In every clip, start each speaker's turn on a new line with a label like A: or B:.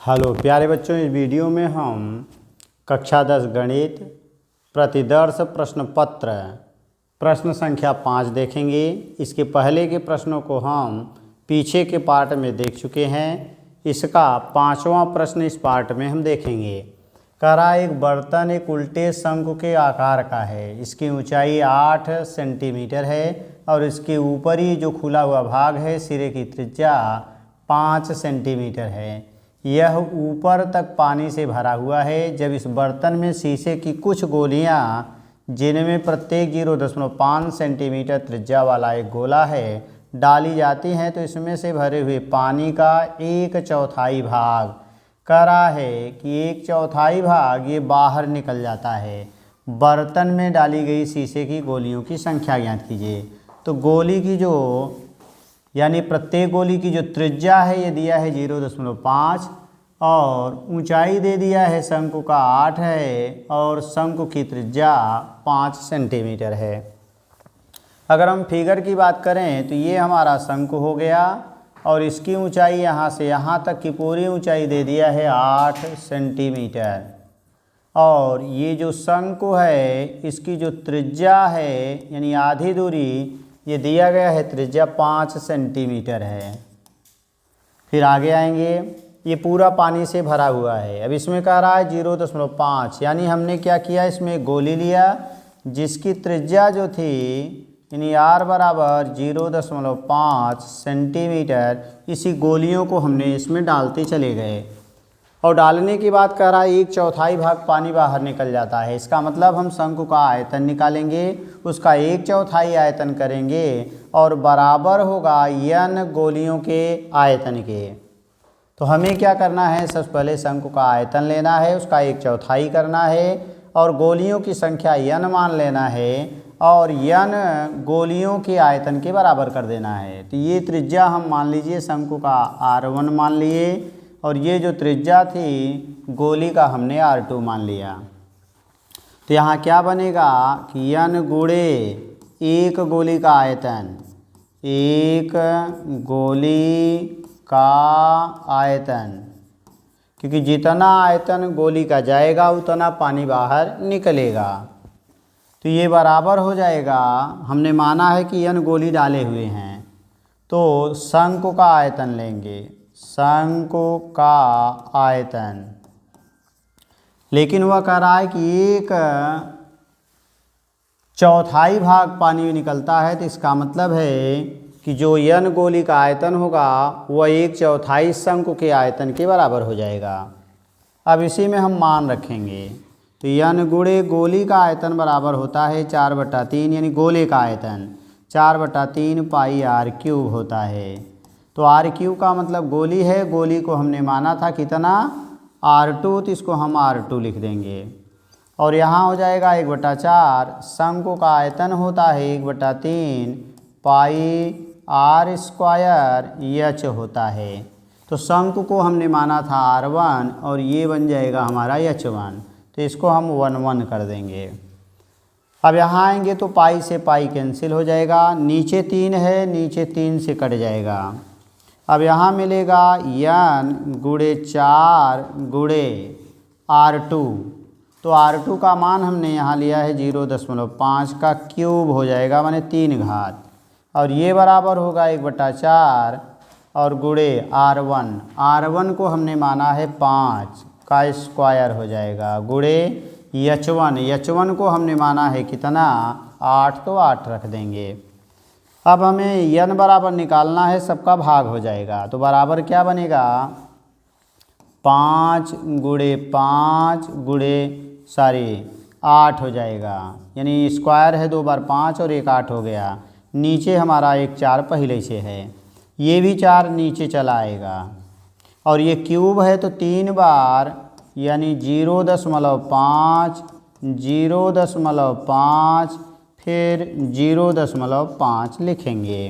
A: Hello प्यारे बच्चों, इस वीडियो में हम कक्षा 10 गणित प्रतिदर्श प्रश्न पत्र प्रश्न संख्या 5 देखेंगे। इसके पहले के प्रश्नों को हम पीछे के पार्ट में देख चुके हैं। इसका 5वां प्रश्न इस पार्ट में हम देखेंगे। कह रहा एक बर्तन एक उल्टे शंकु के आकार का है। इसकी ऊंचाई 8 सेंटीमीटर है और इसके ऊपरी जो खुला हुआ भाग है सिरे की त्रिज्या 5 सेंटीमीटर है। यह ऊपर तक पानी से भरा हुआ है। जब इस बर्तन में शीशे की कुछ गोलियां जिनमें प्रत्येक 0.5 सेंटीमीटर त्रिज्या वाला एक गोला है डाली जाती हैं तो इसमें से भरे हुए पानी का 1/4 भाग कह रहा है कि 1/4 भाग ये बाहर निकल जाता है। बर्तन में डाली गई शीशे की गोलियों की संख्या ज्ञात कीजिए। तो गोली की जो यानी प्रत्येक गोली की जो त्रिज्या है ये दिया है 0.5 और ऊंचाई दे दिया है शंकु का 8 है और शंकु की त्रिज्या 5 सेंटीमीटर है। अगर हम फिगर की बात करें तो ये हमारा शंकु हो गया और इसकी ऊंचाई यहाँ से यहाँ तक की पूरी ऊंचाई दे दिया है 8 सेंटीमीटर और ये जो शंकु है इसकी जो त्रिज्या है यानी आधी दूरी ये दिया गया है त्रिज्या 5 सेंटीमीटर है। फिर आगे आएंगे, ये पूरा पानी से भरा हुआ है। अब इसमें कह रहा है 0.5 यानी हमने क्या किया, इसमें गोली लिया जिसकी त्रिज्या जो थी यानी r बराबर 0.5 सेंटीमीटर, इसी गोलियों को हमने इसमें डालते चले गए और डालने के बाद कह रहा है 1/4 भाग पानी बाहर निकल जाता है। इसका मतलब हम शंकु का आयतन निकालेंगे, उसका 1/4 आयतन करेंगे और बराबर होगा n गोलियों के आयतन के। तो हमें क्या करना है, सबसे पहले शंकु का आयतन लेना है, उसका 1/4 करना है और गोलियों की संख्या n मान लेना है और n गोलियों के आयतन के बराबर कर देना है। तो ये त्रिज्या हम मान लीजिए शंकु का r1 मान लिए और ये जो त्रिज्या थी गोली का हमने r2 मान लिया। तो यहाँ क्या बनेगा कि n गुणे एक गोली का आयतन, एक गोली का आयतन, क्योंकि जितना आयतन गोली का जाएगा उतना पानी बाहर निकलेगा। तो ये बराबर हो जाएगा, हमने माना है कि n गोली डाले हुए हैं तो शंकु का आयतन लेंगे, शंकु का आयतन, लेकिन वह कह रहा है कि 1/4 भाग पानी निकलता है। तो इसका मतलब है कि जो n गोली का आयतन होगा वह 1/4 शंकु के आयतन के बराबर हो जाएगा। अब इसी में हम मान रखेंगे तो n गुणे गोली का आयतन बराबर होता है 4/3 यानी गोले का आयतन 4/3 पाई r³ होता है। तो r³ का मतलब गोली है, गोली को हमने माना था कितना r2, तो इसको हम r2 लिख देंगे और यहाँ हो जाएगा 1/4 शंकु का आयतन होता है 1/3 पाई r² h होता है। तो शंकु को हमने माना था r1 और ये बन जाएगा हमारा h1, तो इसको हम 1 कर देंगे। अब यहाँ आएंगे तो पाई से पाई कैंसिल हो जाएगा, नीचे 3 है, नीचे 3 से कट जाएगा। अब यहाँ मिलेगा n गुणे 4 गुणे r2, तो r2 का मान हमने यहाँ लिया है 0.5 का क्यूब हो जाएगा माने 3 घात और ये बराबर होगा 1/4 और गुणे r1 को हमने माना है 5 का स्क्वायर हो जाएगा गुणे h1 को हमने माना है कितना 8, तो 8 रख देंगे। अब हमें n बराबर निकालना है, सबका भाग हो जाएगा तो बराबर क्या बनेगा 5 गुणे 5 गुणे 8 हो जाएगा, यानी स्क्वायर है 2 बार 5 और 1 8 हो गया। नीचे हमारा 1 4 पहले से है, ये भी 4 नीचे चला आएगा और ये क्यूब है तो 3 बार यानी 0.5 0.5 फिर 0.5 लिखेंगे।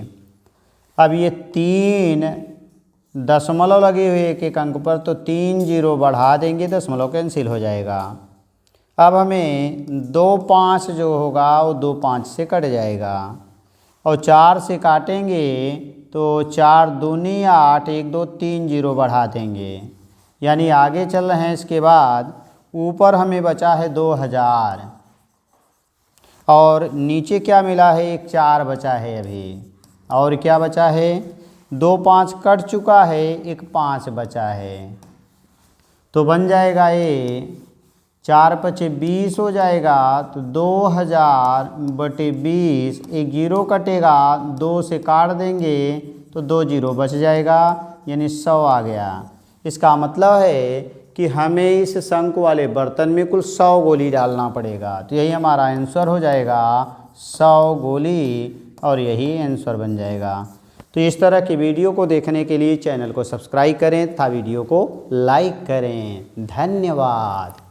A: अब ये 3 दशमलव लगे हुए एक अंक पर तो 3 0 बढ़ा देंगे, दशमलव कैंसिल हो जाएगा। अब हमें 2 5 जो होगा वो 2 5 से कट जाएगा और 4 से काटेंगे तो 4 दूनी 8 1 2 3 0 बढ़ा देंगे यानी आगे चल रहे हैं। इसके बाद ऊपर हमें बचा है 2000 और नीचे क्या मिला है, एक 4 बचा है अभी। और क्या बचा है, 2 5 कट चुका है, एक 5 बचा है। तो बन जाएगा ये 4 पचे 20 हो जाएगा। तो 2000/20, एक 0 कटेगा, 2 से काट देंगे तो 2 0 बच जाएगा, यानी 100 आ गया। इसका मतलब है कि हमें इस शंकु वाले बर्तन में कुल 100 गोली डालना पड़ेगा। तो यही हमारा आंसर हो जाएगा 100 गोली, और यही आंसर बन जाएगा। तो इस तरह की वीडियो को देखने के लिए चैनल को सब्सक्राइब करें तथा वीडियो को लाइक करें। धन्यवाद।